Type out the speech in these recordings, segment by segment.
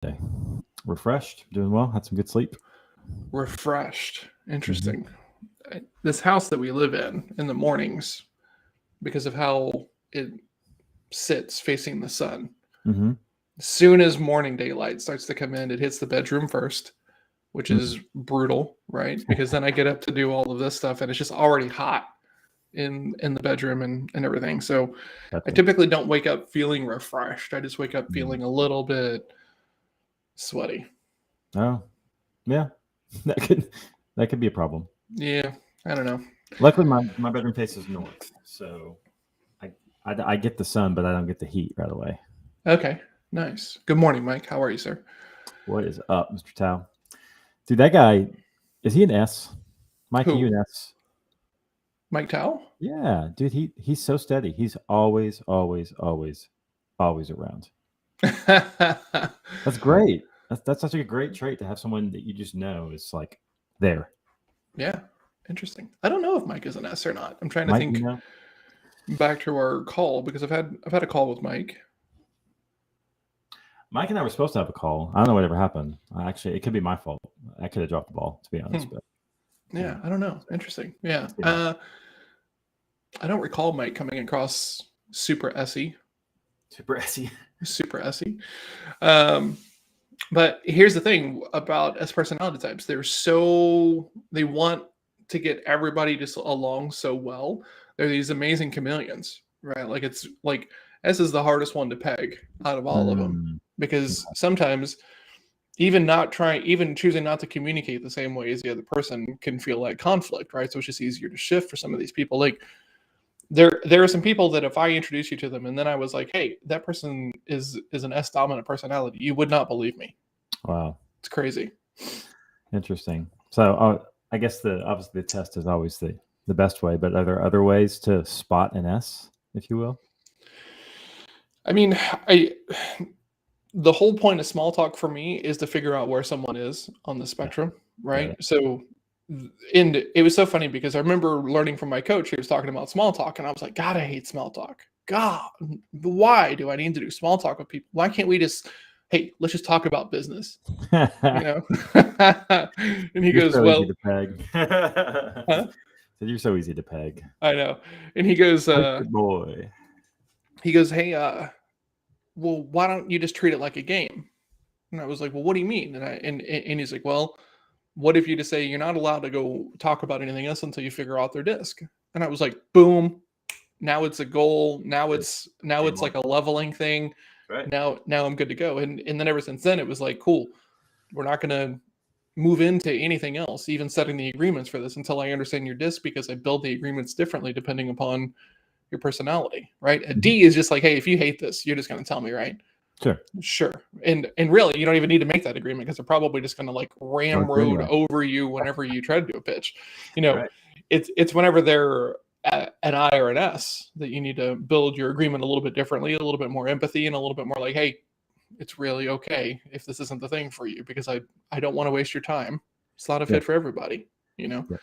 Day. Refreshed, doing well, had some good sleep. Refreshed. Mm-hmm. Interesting. This house that we live in the mornings, because of how it sits facing the sun, Mm-hmm. as soon as morning daylight starts to come in, it hits the bedroom first, which Mm-hmm. is brutal, right? Because then I get up to do all of this stuff and it's just already hot in the bedroom and everything. So I Gotcha. typically don't wake up feeling refreshed. I just wake up Mm. feeling a little bit sweaty. Oh, yeah, that could be a problem. Yeah, I don't know. Luckily, my bedroom faces north, so I, I get the sun, but I don't get the heat right away. Okay, nice. Good morning, Mike. How are you, sir? What is up, Mr. Tao? Dude, that guy, is he an S? Mike, are you Who? an S? Mike Towell? Yeah, dude, he's so steady. He's always, always, always, always around. That's great. That's such a great trait to have someone that you just know is like there. Yeah, interesting. I don't know if Mike is an S or not. I'm trying to Mike, you think know, back to our call because I've had a call with Mike. Mike and I were supposed to have a call. I don't know whatever happened. Actually, it could be my fault. I could have dropped the ball, to be honest. Hmm. But yeah, Yeah, I don't know. Interesting. Yeah. let's see how. I don't recall Mike coming across super essy, Super SE. super essy. Um, but here's the thing about S personality types: they want to get everybody just along so well. They're these amazing chameleons, right? Like it's like S is the hardest one to peg out of all of them Mm, because sometimes even choosing not to communicate the same way as the other person can feel like conflict, right? So it's just easier to shift for some of these people. Like there are some people that if I introduce you to them and then I was like, hey, that person is an S dominant personality, you would not believe me. wow, It's crazy. interesting. So I guess the obviously the test is always the best way, but are there other ways to spot an S, if you will? I mean, I the whole point of small talk for me is to figure out where someone is on the Yeah, spectrum, got right? it. So, and it was so funny because I remember learning from my coach. He was talking about small talk, and I was like, God, I hate small talk. God, why do I need to do small talk with people? Why can't we just, hey, let's just talk about business, you know? And he You're goes, so easy well, to peg. huh? So you're so easy to peg. I know. And he goes, Perfect boy. hey, well, why don't you just treat it like a game? And I was like, well, what do you mean? And he's like, well, what if you just say you're not allowed to go talk about anything else until you figure out their disc? And I was like, boom. Now it's a goal. Now Game it's on. like a leveling thing. Right. Now I'm good to go. And then ever since then it was like, cool. We're not gonna move into anything else, even setting the agreements for this until I understand your disc because I build the agreements differently depending upon your personality, right? A Mhm. D is just like, hey, if you hate this, you're just gonna tell me, right? Sure. Sure. And really, you don't even need to make that agreement because they're probably just going to like Going through ramrod anyway. over you whenever you try to do a pitch. You know, Right. it's whenever they're an I or an S that you need to build your agreement a little bit differently, a little bit more empathy, and a little bit more like, hey, it's really okay if this isn't the thing for you because I don't want to waste your time. It's not a Yes. fit for everybody. You know, Yes.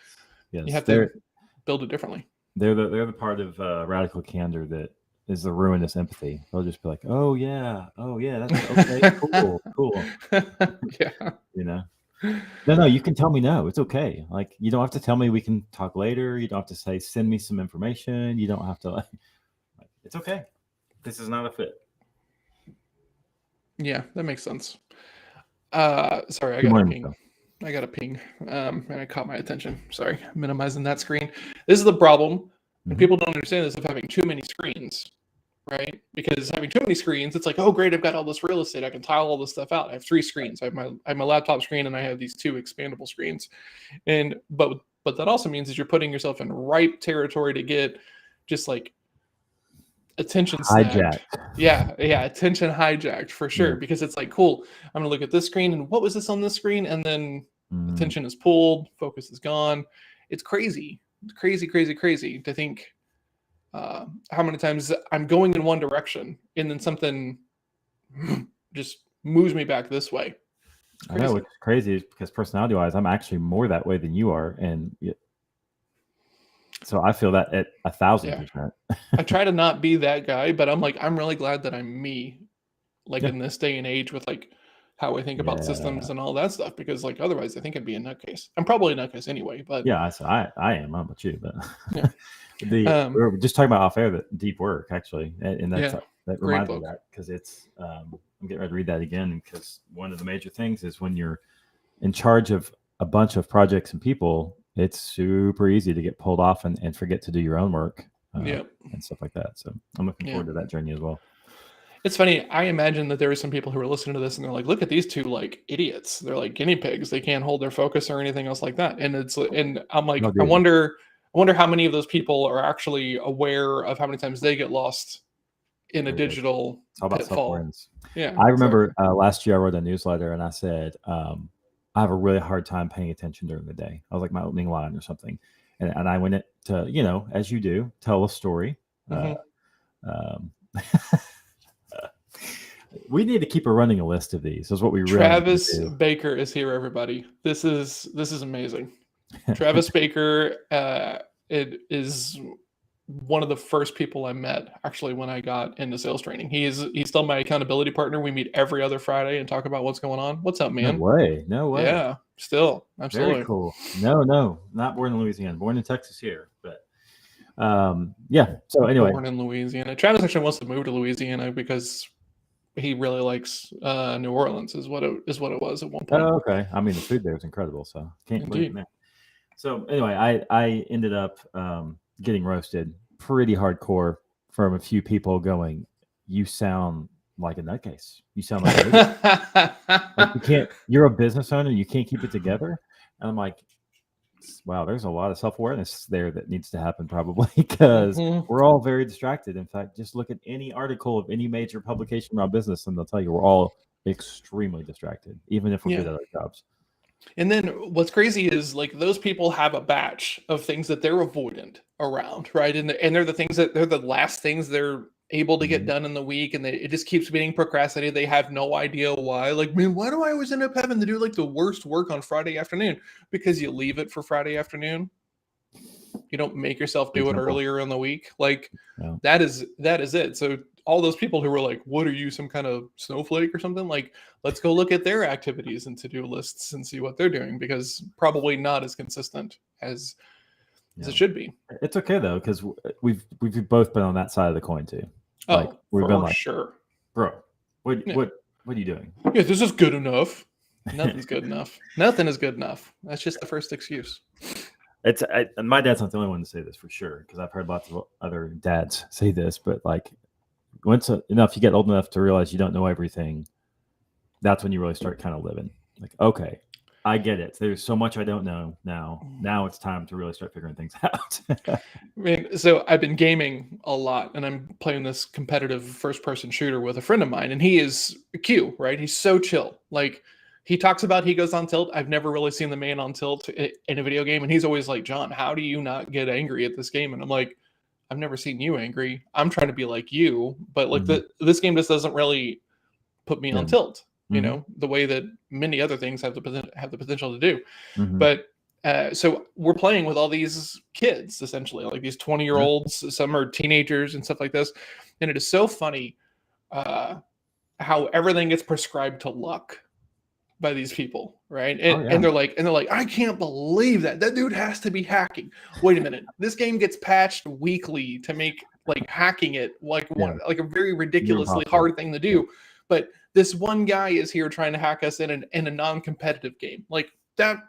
you Yes. have to build it differently. They're the part of radical candor that is the ruinous empathy. They'll just be like, oh yeah, that's okay, cool, cool. Yeah. You know. No, you can tell me no. It's okay. Like you don't have to tell me we can talk later. You don't have to say send me some information. You don't have to like it's okay. This is not a fit. Yeah, that makes sense. Sorry, I Good got a morning, ping. Michelle. I got a ping. And it caught my attention. Sorry, minimizing that screen. This is the problem, and Hmm. people don't understand this of having too many screens, right? Because having too many screens, it's like, oh great, I've got all this real estate. I can tile all this stuff out. I have three screens. I have my laptop screen and I have these two expandable screens. And but that also means that you're putting yourself in ripe territory to get just like attention snagged. Hijacked. Yeah, attention hijacked for sure. Yes. Because it's like, cool, I'm gonna look at this screen and what was this on this screen? And then Mm, attention is pulled, focus is gone. It's crazy. It's crazy, crazy, crazy to think how many times I'm going in one direction and then something just moves me back this way. It's I know, which crazy. is crazy because personality wise, I'm actually more that way than you are, and so I feel that at a thousand Yeah. percent. I try to not be that guy, but I'm like, I'm really glad that I'm me, like Yeah. in this day and age with like how I think about systems and all that stuff, because like otherwise I think I'd be a nutcase. I'm probably a nutcase anyway, but Yeah, I am. I don't know about you, but yeah. we were just talking about off air that deep work actually, and that's Yeah, that great reminds me of book. that because it's I'm getting ready to read that again because one of the major things is when you're in charge of a bunch of projects and people, it's super easy to get pulled off and forget to do your own work Yeah. and stuff like that. So I'm looking Yeah. forward to that journey as well. It's funny. I imagine that there are some people who are listening to this and they're like, "Look at these two like idiots. They're like guinea pigs. They can't hold their focus or anything else like that." And I'm No, like, I dude, wonder how many of those people are actually aware of how many times they get lost in a there it is. digital It's all about self pitfall. awareness. Yeah, I exactly. remember last year I wrote a newsletter and I said, I have a really hard time paying attention during the day. I was like my opening line or something. And I went it to, as you do, tell a story. Uh, Mm-hmm. um, we need to keep running a list of these. Is what we really need to Travis do. Baker is here, everybody. This is amazing. Travis Baker, it is one of the first people I met actually when I got into sales training. He's still my accountability partner. We meet every other Friday and talk about what's going on. What's up, No man? way. No way. Yeah, still Very absolutely. cool. No, not born in Louisiana, born in Texas here. But yeah. So anyway, Born in Louisiana. Travis actually wants to move to Louisiana because he really likes New Orleans. Is what it was at one point. okay. I mean, the food there is incredible, so can't blame Indeed. that. So anyway, I ended up getting roasted pretty hardcore from a few people going, "You sound like a nutcase. You sound like an idiot. Like you can't. You're a business owner. You can't keep it together." And I'm like, "Wow, there's a lot of self awareness there that needs to happen probably because Mhm. we're all very distracted. In fact, just look at any article of any major publication around business, and they'll tell you we're all extremely distracted, even if we're good Yeah. at our jobs." And then what's crazy is like those people have a batch of things that they're avoidant around, right? And they're the things that they're the last things they're able to get Mhm. done in the week, and it just keeps being procrastinated. They have no idea why. Like, man, why do I always end up having to do like the worst work on Friday afternoon? Because you leave it for Friday afternoon. You don't make yourself Pretty do it simple. earlier in the week. Like Yeah. that is it. So all those people who were like, "What are you, some kind of snowflake or something?" Like, let's go look at their activities and to-do lists and see what they're doing, because probably not as consistent as Yeah. it should be. It's okay though, because we've both been on that side of the coin too. Like Oh, we've been for like, sure. bro, what Yeah, what what are you doing? yeah. This is good enough. Nothing's good enough. Nothing is good enough. That's just the first excuse. And my dad's not the only one to say this for sure, because I've heard lots of other dads say this. But like, once enough, you get old enough to realize you don't know everything. That's when you really start kind of living. Like, okay, I get it. There's so much I don't know now. Now it's time to really start figuring things out. I mean, so I've been gaming a lot, and I'm playing this competitive first-person shooter with a friend of mine, and he is a Q, right? He's so chill. Like, he talks about he goes on tilt. I've never really seen the man on tilt in a video game, and he's always like, "John, how do you not get angry at this game?" And I'm like, "I've never seen you angry. I'm trying to be like you, but like Hmm. this game just doesn't really put me Yeah. on tilt, Hmm. the way that many other things have the potential to do." Hmm. But so we're playing with all these kids, essentially, like these 20-year-olds. Some are teenagers and stuff like this. And it is so funny uh, how everything gets prescribed to luck by these people, right? Oh And yeah. they're like, I can't believe that dude has to be hacking. Wait a minute, this game gets patched weekly to make like hacking it like Yeah. like a very Near ridiculously impossible. hard thing to Yeah. do. But this one guy is here trying to hack us in a non-competitive game. Like that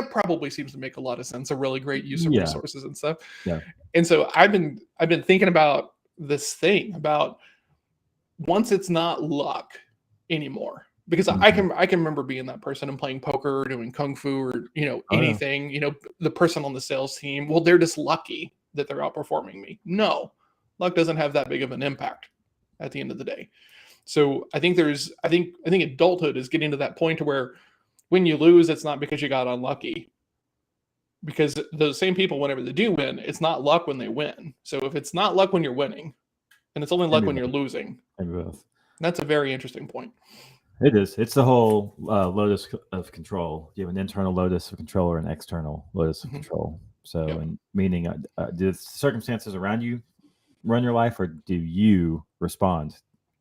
probably seems to make a lot of sense. A really great use of Yeah. resources and stuff. Yeah. And so I've been thinking about this thing about once it's not luck anymore, because I Mhm. can I can remember being that person and playing poker or doing kung fu or Oh yeah. anything, the person on the sales team, well, they're just lucky that they're outperforming me. No, luck doesn't have that big of an impact at the end of the day. So I think adulthood is getting to that point to where when you lose, it's not because you got unlucky, because those same people, whenever they do win, it's not luck when they win. So if it's not luck when you're winning and it's only Can luck be when you're both. losing, Can be both. that's a very interesting point. It is. It's the whole locus of control. You have an internal locus of control or an external locus of Mm-hmm. control. So, Yep. and meaning, do the circumstances around you run your life, or do you respond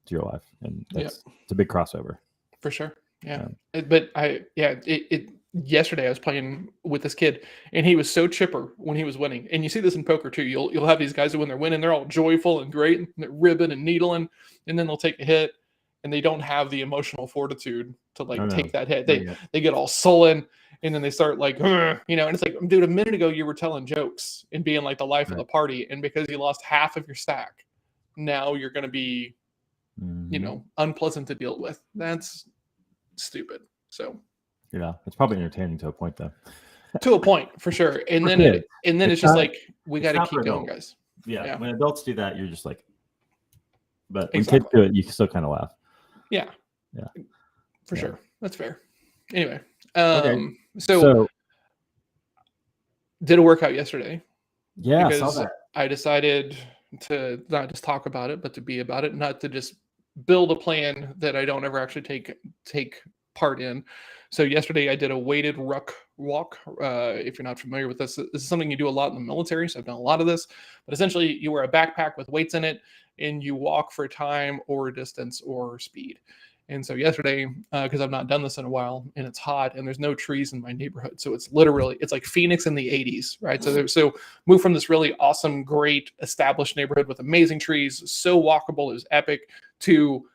to your life? And Yep. it's a big crossover. For sure. Yeah. But yesterday I was playing with this kid and he was so chipper when he was winning. And you see this in poker too. You'll have these guys that when they're winning, they're all joyful and great and they're ribbing and needling, and then they'll take a hit and they don't have the emotional fortitude to like take that hit. They get all sullen and then they start like, and it's like, dude, a minute ago you were telling jokes and being like the life of the party, and because you lost half of your stack, now you're going to be, unpleasant to deal with. That's stupid. So yeah, it's probably entertaining to a point though. To a point, for sure. And then it's just like, we got to keep going, guys. Yeah. When adults do that, you're just like, but when Exactly. kids do it, you still kind of laugh. Yeah. Yeah. For sure. That's fair. Anyway, so did a workout yesterday. Yeah, because I saw that. I decided to not just talk about it, but to be about it, not to just build a plan that I don't ever actually take part in. So yesterday I did a weighted ruck walk. If you're not familiar with this is something you do a lot in the military. So I've done a lot of this, but essentially you wear a backpack with weights in it and you walk for time or distance or speed. And so yesterday, because I've not done this in a while and it's hot and there's no trees in my neighborhood. So it's like Phoenix in the 80s, right? So move from this really awesome, great established neighborhood with amazing trees, so walkable, it was epic, to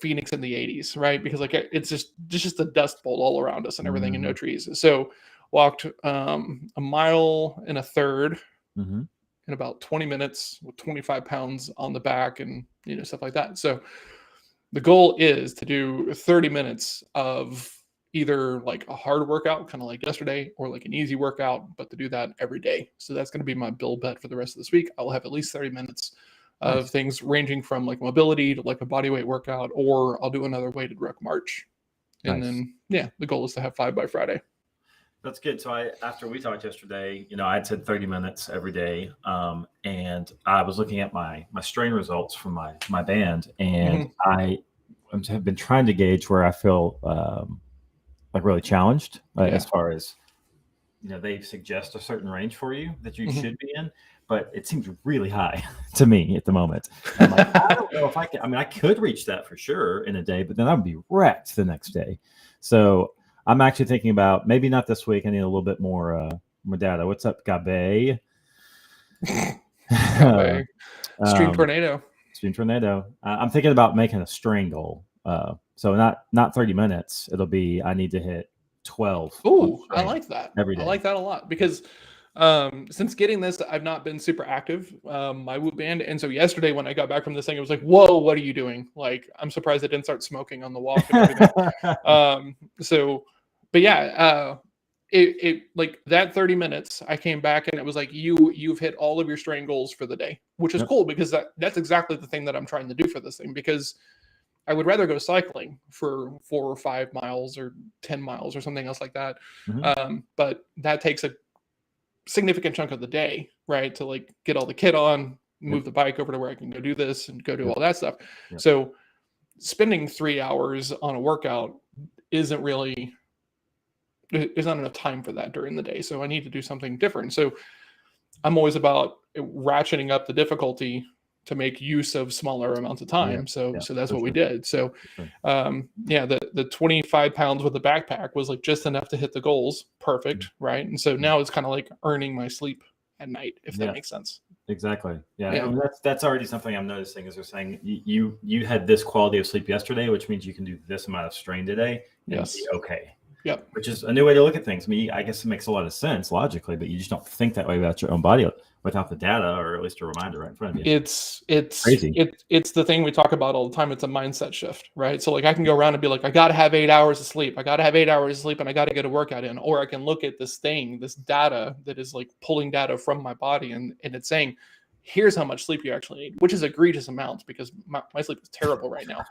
Phoenix in the 80s, right? Because like it's just a dust bowl all around us and everything and no trees. So walked a mile and a third in about 20 minutes with 25 pounds on the back and stuff like that. So the goal is to do 30 minutes of either like a hard workout, kind of like yesterday, or like an easy workout, but to do that every day. So that's going to be my BiL bet for the rest of this week. I will have at least 30 minutes of things ranging from like mobility to like a body weight workout, or I'll do another weighted ruck march. And then, the goal is to have 5 by Friday. That's good. So after we talked yesterday, I'd said 30 minutes every day. And I was looking at my strain results from my band, and I have been trying to gauge where I feel like really challenged as far as, they suggest a certain range for you that you should be in, but it seems really high to me at the moment. I'm like, I don't know if I can. I mean, I could reach that for sure in a day, but then I would be wrecked the next day. So I'm actually thinking about maybe not this week. I need a little bit more data. What's up, Gabe? Stream Tornado. Stream Tornado. I'm thinking about making a strain goal. So not 30 minutes. It'll be, I need to hit 12. Oh, I like that. Every day. I like that a lot because since getting this, I've not been super active, my Whoop band. And so yesterday when I got back from this thing, it was like, whoa, what are you doing? Like, I'm surprised I didn't start smoking on the walk and everything. But yeah, it like that 30 minutes, I came back and it was like, you've hit all of your strain goals for the day, which is cool because that's exactly the thing that I'm trying to do for this thing, because I would rather go cycling for 4 or 5 miles or 10 miles or something else like that. But that takes a significant chunk of the day, right? To like get all the kit on, move the bike over to where I can go do this and go do all that stuff. So spending 3 hours on a workout isn't really, there's not enough time for that during the day. So I need to do something different. So I'm always about ratcheting up the difficulty to make use of smaller amounts of time. So that's what we did. So, the 25 pounds with the backpack was like just enough to hit the goals. Perfect. Right. And so now it's kind of like earning my sleep at night, if that makes sense. Exactly. Yeah. I mean, that's already something I'm noticing, is they're saying you had this quality of sleep yesterday, which means you can do this amount of strain today. And be okay. Yep. Which is a new way to look at things. I mean, I guess it makes a lot of sense logically, but you just don't think that way about your own body without the data, or at least a reminder right in front of you. It's crazy. It's the thing we talk about all the time. It's a mindset shift, right? So like I can go around and be like, I got to have 8 hours of sleep. I got to have 8 hours of sleep and I got to get a workout in. Or I can look at this data that is like pulling data from my body and it's saying, here's how much sleep you actually need, which is egregious amounts because my sleep is terrible right now.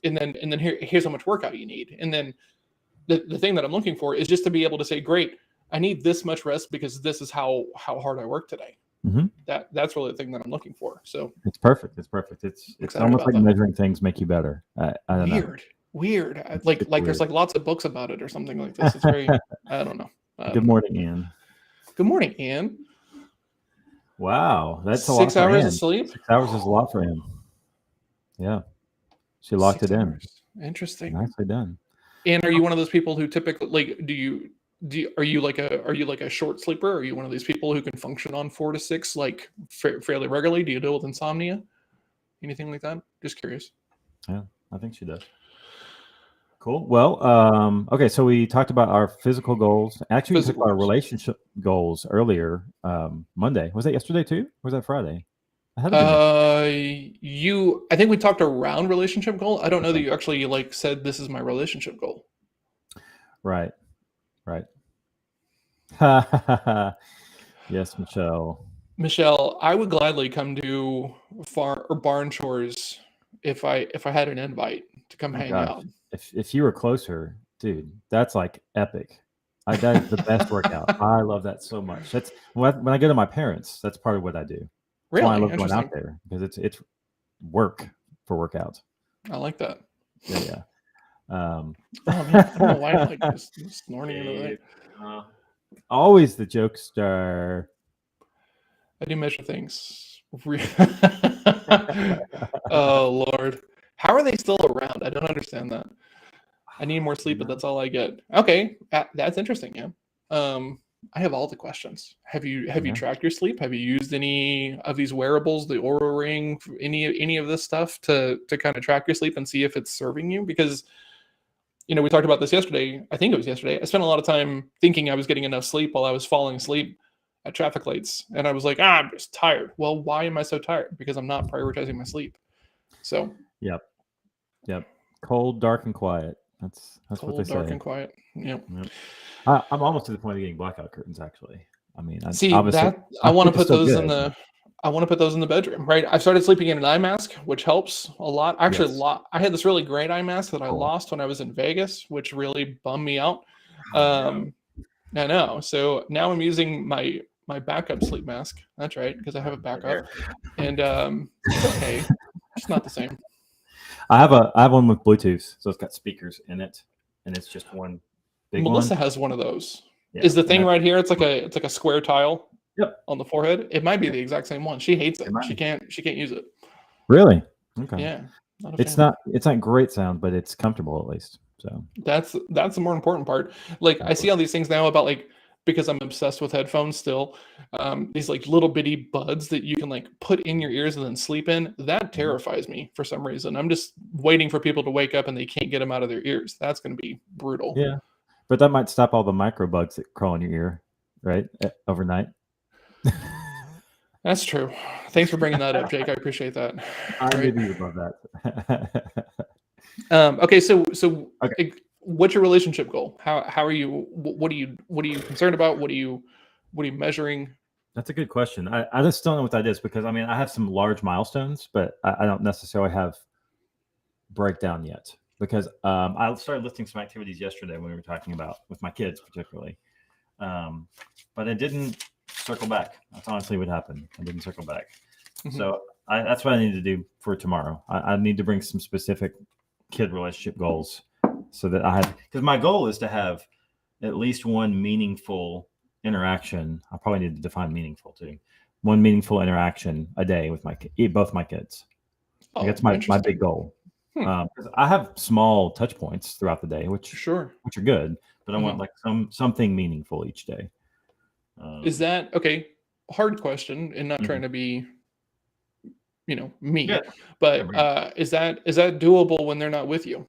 And then here's how much workout you need. And then the thing that I'm looking for is just to be able to say, great, I need this much rest because this is how hard I work today. That's really the thing that I'm looking for. So it's perfect. It's almost like measuring things make you better. I don't know. Weird. Like weird. There's like lots of books about it or something like this. It's very, I don't know. Good morning, Ann. Good morning, Ann. Wow. That's a lot. 6 hours of sleep? 6 hours is a lot for him. Yeah. She locked it in. Interesting. Nicely done. And are you one of those people who typically like? Are you like a short sleeper? Are you one of these people who can function on 4 to 6 like fairly regularly? Do you deal with insomnia? Anything like that? Just curious. Yeah, I think she does. Cool. Well, okay. So we talked about our physical goals. Actually, we talked Physical about our goals. relationship goals earlier. Monday, was that yesterday too? Or was that Friday? I had it been yesterday. I think we talked around relationship goal. I don't know that Okay. you actually like said this is my relationship goal. Right. Right. Yes, Michelle. Michelle, I would gladly come do far or barn chores if I had an invite to come Oh hang gosh, out. if you were closer, dude, that's like epic. That is the best workout. I love that so much. That's when I go to my parents. That's part of what I do. That's why I Really love going out interesting. there because it's work for workouts. I like that. Yeah, yeah. Oh man, I don't know why I'm like just snoring into the night. Dave, uh, always the jokester. I do measure things. Oh Lord, how are they still around? I don't understand that. I need more sleep, but No, that's all I get. Okay, that's interesting. Yeah. Um, I have all the questions. Have you yeah. tracked your sleep? Have you used any of these wearables, the Aura Ring, any of this stuff to kind of track your sleep and see if it's serving you? Because we talked about this yesterday. I think it was yesterday. I spent a lot of time thinking I was getting enough sleep while I was falling asleep at traffic lights, and I was like, I'm just tired. Well, why am I so tired? Because I'm not prioritizing my sleep. So Yep, yep. Cold, dark, and quiet. That's what they cold, dark, say. and quiet. Yep. Yep. I'm almost to the point of getting blackout curtains. Actually, I mean, See obviously, that I my want to sleep is put still those in good. the I want to put those in the bedroom, right? I've started sleeping in an eye mask, which helps a lot. Actually, Yes. I had this really great eye mask that I Cool. lost when I was in Vegas, which really bummed me out. Oh no. Um, I know. So now I'm using my backup sleep mask. That's right, because I have a backup, There. and it's okay. It's not the same. I have one with Bluetooth, so it's got speakers in it, and it's just one big one. Melissa has one of those. Yeah, Is the and thing right here? It's like a square tile yep, on the forehead. It might be yep, the exact same one. She hates it it. might She be. can't use it. Really? Okay. Yeah, not a It's fan. not great sound, but it's comfortable at least. So That's the more important part. Like I exactly. see all these things now about like because I'm obsessed with headphones still. These like little bitty buds that you can like put in your ears and then sleep in. That Mhm. terrifies me for some reason. I'm just waiting for people to wake up and they can't get them out of their ears. That's going to be brutal. Yeah, but that might stop all the microbugs that crawl in your ear, right? Overnight. That's true. Thanks for bringing that up, Jake. I appreciate that. I knew Right. you would love that. Okay. So Okay, what's your relationship goal? How are you? What are you concerned about? What are you measuring? that's a good question. I just don't know what that is because I mean I have some large milestones, but I don't necessarily have breakdown yet because I started listing some activities yesterday when we were talking about with my kids particularly, um, but I didn't circle back. That's honestly what happened. I didn't circle back. Mhm. So that's what I need to do for tomorrow. I need to bring some specific kid relationship goals so that I have because my goal is to have at least one meaningful interaction. I probably need to define meaningful too. One meaningful interaction a day with both my kids. Like Oh, that's my big interesting. goal. Hmm. 'Cause I have small touch points throughout the day, Sure. which are good, but I want Mhm. like something meaningful each day. Is Um, that okay? Hard question, and not trying mhm. to be, Yeah, me, yeah, but bring it. is that doable when they're not with you?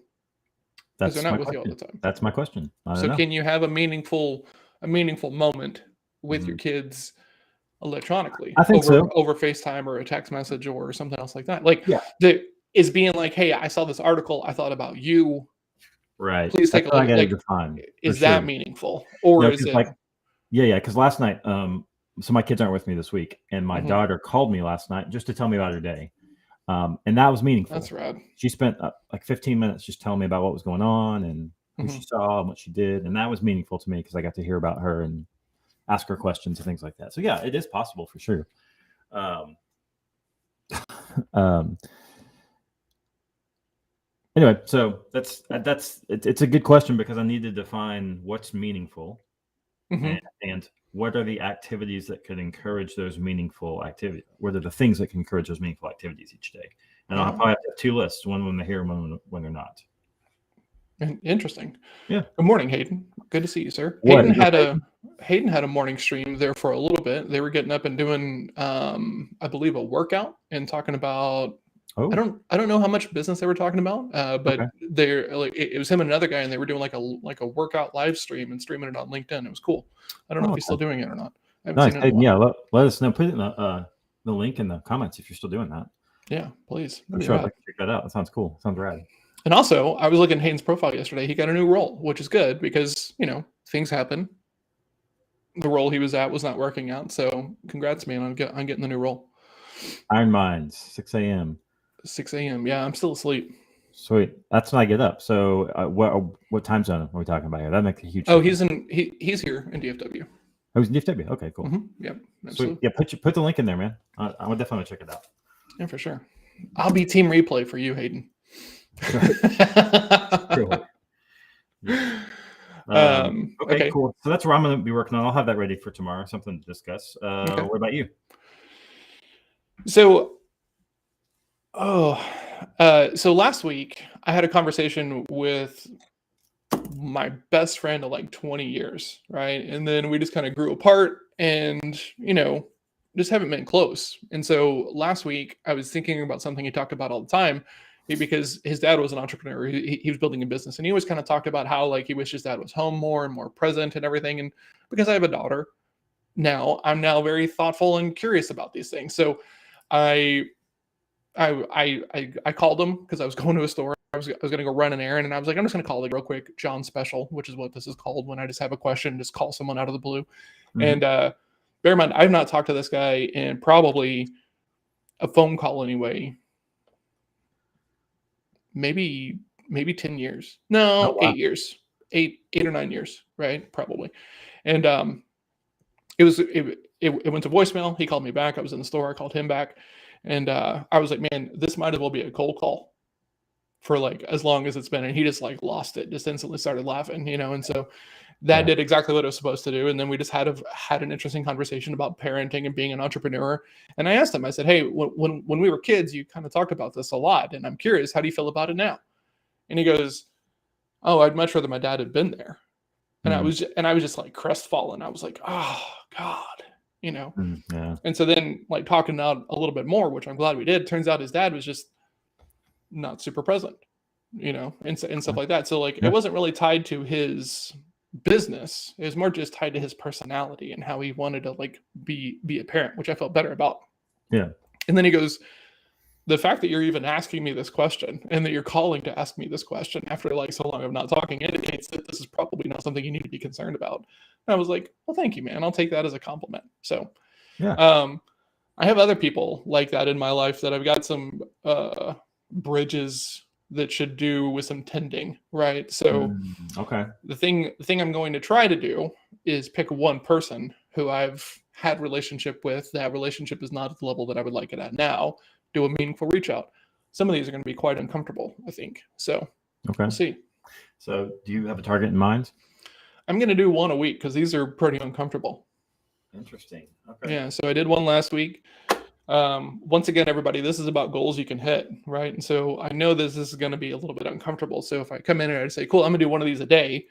Because they're That's not my with you all the question. time. That's my question. I don't So know. can you have a meaningful moment with your Mhm. kids electronically I think over so. over FaceTime or a text message or something else like that? Like Yeah, the is being like, hey, I saw this article, I thought about you. right. Please That's take a what I look. got to Like, define for is that sure. meaningful or No, is because it? like yeah, because last night, so my kids aren't with me this week, and my Mhm, daughter called me last night just to tell me about her day, and that was that's meaningful. rad. She spent like 15 minutes just telling me about what was going on and who she Mhm. saw and what she did, and that was meaningful to me because I got to hear about her and ask her questions and things like that. So yeah, it is possible for sure. Um, um, anyway, so it's a good question because I need to define what's meaningful Mhm. and what are the activities that could encourage those meaningful activities? What are the things that can encourage those meaningful activities each day? And I'll Yeah. probably have to have two lists: one when they're here, and one when they're not. Interesting. Yeah. Good morning, Hayden. Good to see you, sir. What? Hayden had a morning stream there for a little bit. They were getting up and doing, I believe, a workout and talking about. I Oh, don't know how much business they were talking about, okay. but they're like it was him and another guy, and they were doing like a workout live stream and streaming it on LinkedIn. It was cool. I don't know Oh, if he's still okay. doing it or not. I haven't Nice. seen it in Hey, a while. yeah, let us know. Put it in the link in the comments if you're still doing that. Yeah, please. I'm That'd be sure I'd rad. like to check that out. That sounds cool. Sounds rad. And also, I was looking at Hayden's profile yesterday. He got a new role, which is good because things happen. The role he was at was not working out. So, congrats, man, on getting the new role. Iron Minds, 6 a.m. 6 a.m. Yeah, I'm still asleep. Sweet. That's when I get up. So what time zone are we talking about here? That makes a huge Oh, difference. he's here in DFW. Oh, he's in DFW. Okay, cool. Yep, Sweet. absolutely. Yeah, put the link in there, man. I would definitely check it out. Yeah, for sure. I'll be team replay for you, Hayden. Sure. Yeah. Okay, cool. So that's where I'm going to be working on. I'll have that ready for tomorrow. Something to discuss. Okay. What about you? So, so last week I had a conversation with my best friend of like 20 years, right? And then we just kind of grew apart and, just haven't been close. And so last week I was thinking about something he talked about all the time because his dad was an entrepreneur. He was building a business and he always kind of talked about how like he wished his dad was home more and more present and everything. And because I have a daughter now, I'm now very thoughtful and curious about these things. So I I called him because I was going to a store. I was going to go run an errand, and I was like, I'm just going to call like real quick John Special, which is what this is called when I just have a question, just call someone out of the blue. Mm-hmm. And bear in mind, I've not talked to this guy in probably a phone call anyway. Maybe 10 years. No, Oh, wow. 8 years. 8 or 9 years, right? Probably. And it went to voicemail. He called me back. I was in the store. I called him back. And I was like, man, this might as well be a cold call for like as long as it's been. And he just like lost it, just instantly started laughing, And so that did exactly what it was supposed to do. And then we just had an interesting conversation about parenting and being an entrepreneur. And I asked him, I said, hey, when we were kids, you kind of talked about this a lot. And I'm curious, how do you feel about it now? And he goes, oh, I'd much rather my dad had been there. And I was just like crestfallen. I was like, oh God, Yeah. And so then like talking out a little bit more, which I'm glad we did, turns out his dad was just not super present, and stuff like that. So like it wasn't really tied to his business. It was more just tied to his personality and how he wanted to like be a parent, which I felt better about. Yeah. And then he goes, the fact that you're even asking me this question and that you're calling to ask me this question after like so long of not talking indicates that this is probably not something you need to be concerned about. And I was like, well, thank you, man. I'll take that as a compliment. So, I have other people like that in my life that I've got some bridges that should do with some tending, right? So, okay. The thing I'm going to try to do is pick one person who I've had relationship with. That relationship is not at the level that I would like it at now. Do a meaningful reach out. Some of these are going to be quite uncomfortable, I think. So we'll see. So do you have a target in mind? I'm going to do one a week because these are pretty uncomfortable. Interesting. Okay. Yeah. So I did one last week. Once again, everybody, this is about goals you can hit, right? And so I know this is going to be a little bit uncomfortable. So if I come in and I say, cool, I'm going to do one of these a day,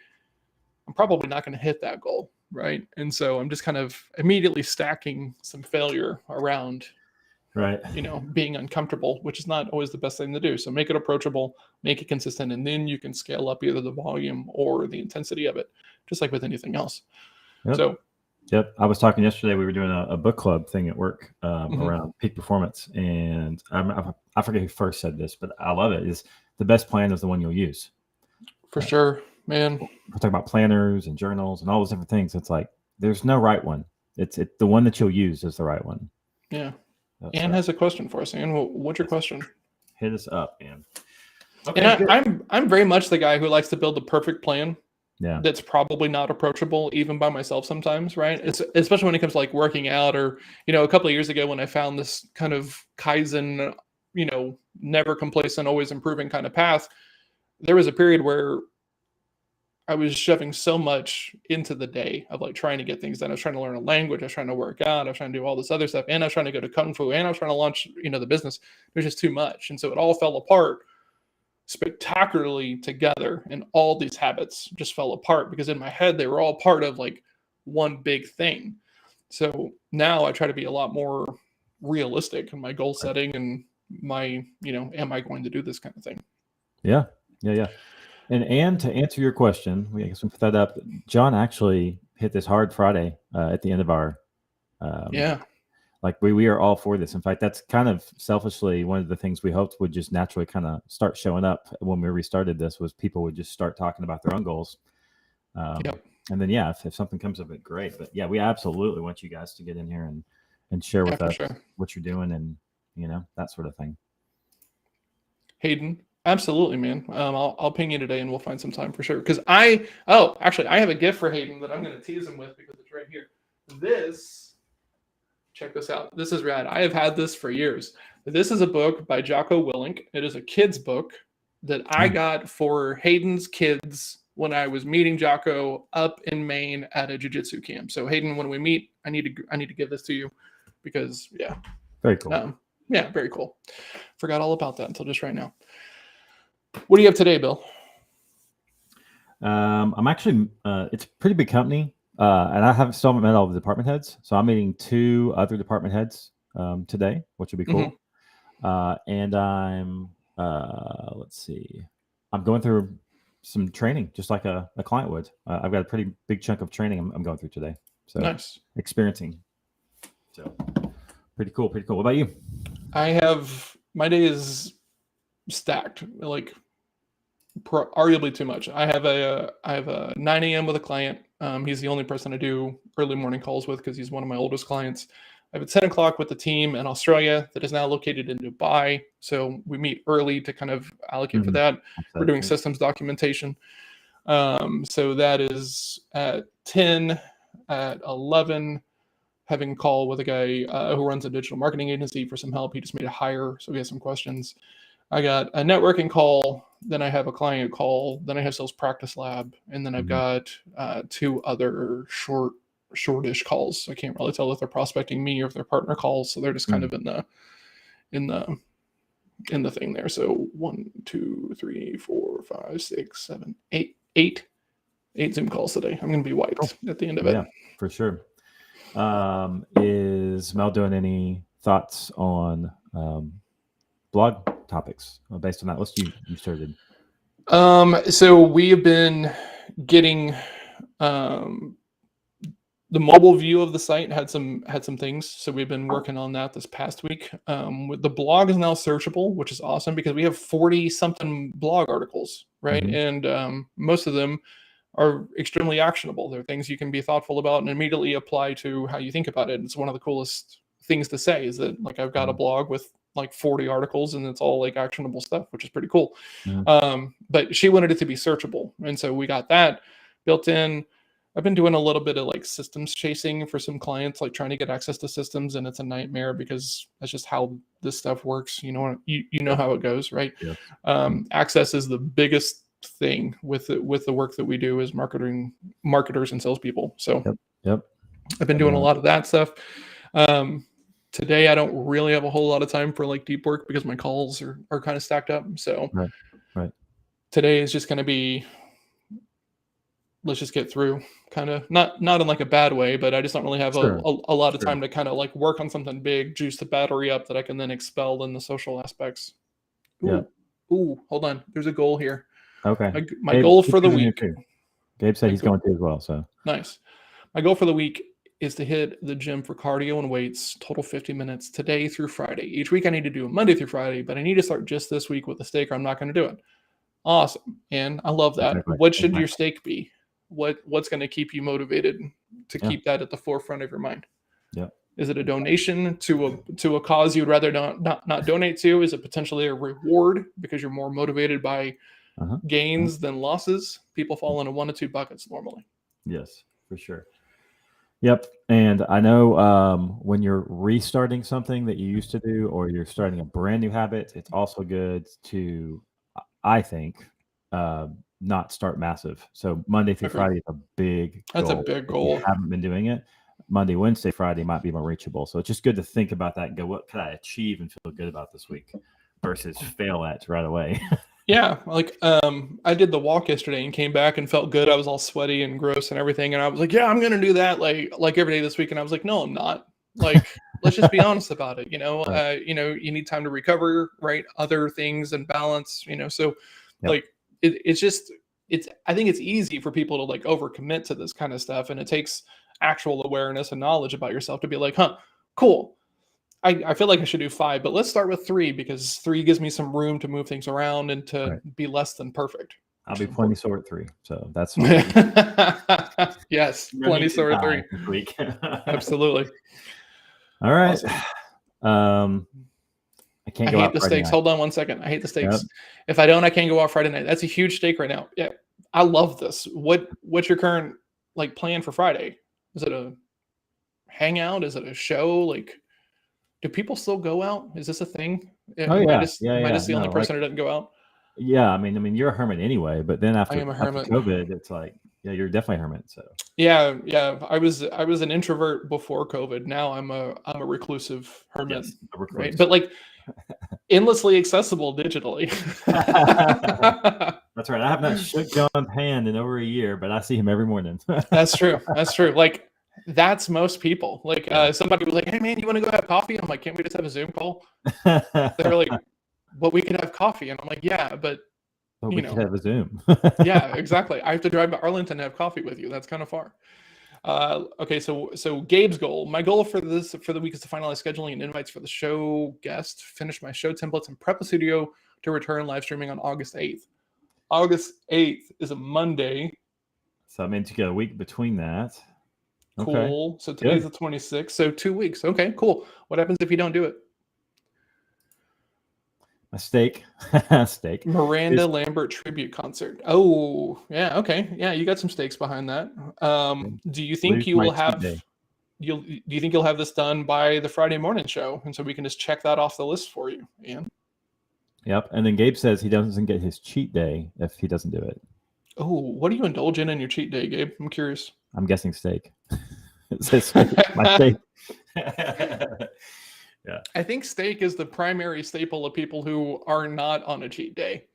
I'm probably not going to hit that goal, right? And so I'm just kind of immediately stacking some failure around right, being uncomfortable, which is not always the best thing to do. So make it approachable, make it consistent, and then you can scale up either the volume or the intensity of it, just like with anything else. Yep. I was talking yesterday. We were doing a book club thing at work around peak performance, and I forget who first said this, but I love it. Is the best plan is the one you'll use. For sure, man. We're talking about planners and journals and all those different things. It's like there's no right one. It's the one that you'll use is the right one. Yeah. Ann has a question for us. Ann, what's your question? Hit us up, Ann. Okay, and I'm very much the guy who likes to build the perfect plan. Yeah. That's probably not approachable even by myself sometimes, right? It's especially when it comes to like working out or, a couple of years ago when I found this kind of Kaizen, never complacent, always improving kind of path, there was a period where I was shoving so much into the day of like trying to get things done. I was trying to learn a language. I was trying to work out. I was trying to do all this other stuff. And I was trying to go to Kung Fu and I was trying to launch, the business. It was just too much. And so it all fell apart spectacularly together, and all these habits just fell apart because in my head they were all part of like one big thing. So now I try to be a lot more realistic in my goal setting and my, am I going to do this kind of thing? Yeah. And to answer your question, I guess we put that up. John actually hit this hard Friday at the end of our. Yeah. Like we are all for this. In fact, that's kind of selfishly one of the things we hoped would just naturally kind of start showing up when we restarted this, was people would just start talking about their own goals. Yep. And then, yeah, if something comes of it, great. But yeah, we absolutely want you guys to get in here and share with for us sure. what you're doing and, that sort of thing. Hayden, absolutely, man. I'll ping you today and we'll find some time for sure. Because actually, I have a gift for Hayden that I'm going to tease him with because it's right here. Check this out. This is rad. I have had this for years. This is a book by Jocko Willink. It is a kid's book that I got for Hayden's kids when I was meeting Jocko up in Maine at a jiu-jitsu camp. So Hayden, when we meet, I need to give this to you because very cool. Yeah, very cool. Forgot all about that until just right now. What do you have today, BiL? I'm actually it's a pretty big company, and I still haven't met all the department heads, so I'm meeting 2 other department heads today, which will be cool. And I'm let's see, I'm going through some training just like a client would. I've got a pretty big chunk of training I'm going through today, so nice experiencing. So pretty cool. What about you? My day is stacked, like arguably too much. I have a 9 a.m. with a client. He's the only person I do early morning calls with because he's one of my oldest clients. I have a 10 o'clock with the team in Australia that is now located in Dubai. So we meet early to kind of allocate for that. We're doing systems documentation. So that is at 10, at 11, having a call with a guy who runs a digital marketing agency for some help. He just made a hire, so he has some questions. I got a networking call, then I have a client call, then I have sales practice lab, and then I've got 2 other shortish calls. I can't really tell if they're prospecting me or if they're partner calls, so they're just kind of in the thing there. So 1, 2, 3, 4, 5, 6, 7, 8 Zoom calls today. I'm going to be wiped at the end of it. Yeah, for sure. Is Mel doing any thoughts on blog topics based on that list you started? So we have been getting the mobile view of the site had some things, so we've been working on that this past week. The blog is now searchable, which is awesome because we have 40 something blog articles, right? And most of them are extremely actionable. They're things you can be thoughtful about and immediately apply to how you think about it. It's one of the coolest things to say is that like I've got a blog with like 40 articles and it's all like actionable stuff, which is pretty cool. But she wanted it to be searchable, and so we got that built in. I've been doing a little bit of like systems chasing for some clients, like trying to get access to systems, and it's a nightmare because that's just how this stuff works. You know how it goes, right? Access is the biggest thing with the work that we do as marketers and salespeople. So I've been doing a lot of that stuff. Today I don't really have a whole lot of time for like deep work because my calls are kind of stacked up. So today is just going to be, let's just get through, kind of not in like a bad way, but I just don't really have a lot of time to kind of like work on something big, juice the battery up that I can then expel in the social aspects. Ooh, hold on. There's a goal here. Okay. My goal for the week. Gabe said he's going to as well. So nice. My goal for the week is to hit the gym for cardio and weights, total 50 minutes today through Friday. Each week I need to do Monday through Friday, but I need to start just this week with a stake or I'm not going to do it. Awesome. And I love that. Exactly. What should your stake be? What's going to keep you motivated to keep that at the forefront of your mind? Is it a donation to a cause you'd rather not donate to? Is it potentially a reward because you're more motivated by gains than losses? People fall into 1 to 2 buckets normally. Yes, for sure. Yep. And I know when you're restarting something that you used to do, or you're starting a brand new habit, it's also good to, I think, not start massive. So Monday through Friday is a big goal. That's a big goal. If you haven't been doing it, Monday, Wednesday, Friday might be more reachable. So it's just good to think about that and go, what can I achieve and feel good about this week versus fail at right away? Yeah, like I did the walk yesterday and came back and felt good. I was all sweaty and gross and everything, and I was like, "Yeah, I'm gonna do that like every day this week." And I was like, "No, I'm not." Like, let's just be honest about it. Right. You need time to recover, right? Other things and balance. So Yep. like it's just it's. I think it's easy for people to like overcommit to this kind of stuff, and it takes actual awareness and knowledge about yourself to be like, "Huh, cool. I feel like I should do 5, but let's start with 3 because 3 gives me some room to move things around and to Right. be less than perfect, I'll which be is plenty important. sore at 3, so that's fine. Yes, No plenty need to sore at die 3. this week. Absolutely. All right. Awesome. Um, I can't I go hate out the Friday steaks. night. Hold on one second. I hate the Yep. steaks. If I don't, I can't go out Friday night. That's a huge steak right now. Yeah. I love this. What's your current like plan for Friday? Is it a hangout? Is it a show? Like do people still go out? Is this a thing? Oh Am I yeah, just yeah, am I yeah. just the only No, like person who doesn't go out? yeah. I mean, you're a hermit anyway. But then I after am a after hermit. COVID, it's like, yeah, you're definitely a hermit. So Yeah, yeah. I was an introvert before COVID. Now I'm a reclusive hermit, yes, a right? recluse. But like endlessly accessible digitally. That's right. I have not shook John's hand in over a year, but I see him every morning. That's true. That's true. Like that's most people. Like Yeah. somebody was like, "Hey man, you want to go have coffee?" I'm like, "Can't we just have a Zoom call?" They're like, "Well, we could have coffee," and I'm like, "Yeah, but But you we could know, have a Zoom. yeah, exactly. I have to drive to Arlington to have coffee with you. That's kind of far." Okay, so Gabe's goal. My goal for the week is to finalize scheduling and invites for the show guest, finish my show templates, and prep the studio to return live streaming on August 8th. August 8th is a Monday. So I mean to get a week between that. Okay. Cool. So today's Good. the 26th. So 2 weeks. Okay, cool. What happens if you don't do it? A steak. Steak. Miranda Is Lambert tribute concert. Oh, yeah. Okay. Yeah, you got some stakes behind that. Do you think lose you my will cheat have day. do you think you'll have this done by the Friday morning show, and so we can just check that off the list for you? Ian. Yep. And then Gabe says he doesn't get his cheat day if he doesn't do it. Oh, what do you indulge in your cheat day, Gabe? I'm curious. I'm guessing steak. It says steak. My steak. Yeah. I think steak is the primary staple of people who are not on a cheat day,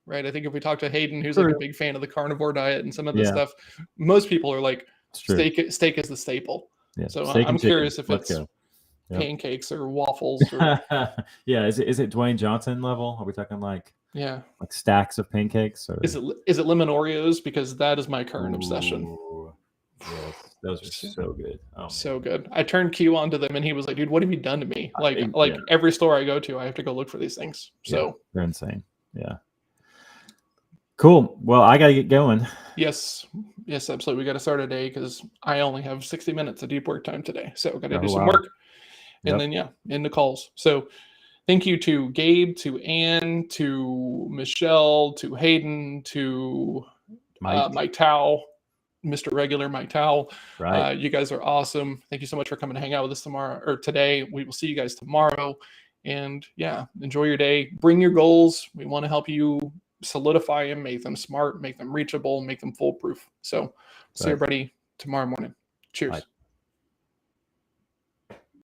right? I think if we talk to Hayden, who's like a True. big fan of the carnivore diet and some of this Yeah, stuff, most people are like it's true. steak is the staple. Yeah. So Steak I'm and chicken. curious if Let's it's go. Yep. pancakes or waffles or Yeah. Is it Dwayne Johnson level? Are we talking like yeah. stacks of pancakes or Is it lemon Oreos? Because that is my current obsession. Ooh, yes, those are so good. Oh So man. good. I turned Q onto them and he was like, dude, what have you done to me? Like Yeah, every store I go to, I have to go look for these things. yeah, So they're insane. Yeah. Cool. Well, I gotta get going. yes, absolutely. We got to start a day because I only have 60 minutes of deep work time today. So got to do Oh some wow. work and Yep. then, yeah, in the calls. So thank you to Gabe, to Anne, to Michelle, to Hayden, to Mike. Mike Tao, Mr. Regular Mike Tao. Right. You guys are awesome. Thank you so much for coming to hang out with us tomorrow or today. We will see you guys tomorrow. And yeah, enjoy your day. Bring your goals. We want to help you solidify them, make them smart, make them reachable, make them foolproof. So see Right. everybody tomorrow morning. Cheers. Bye.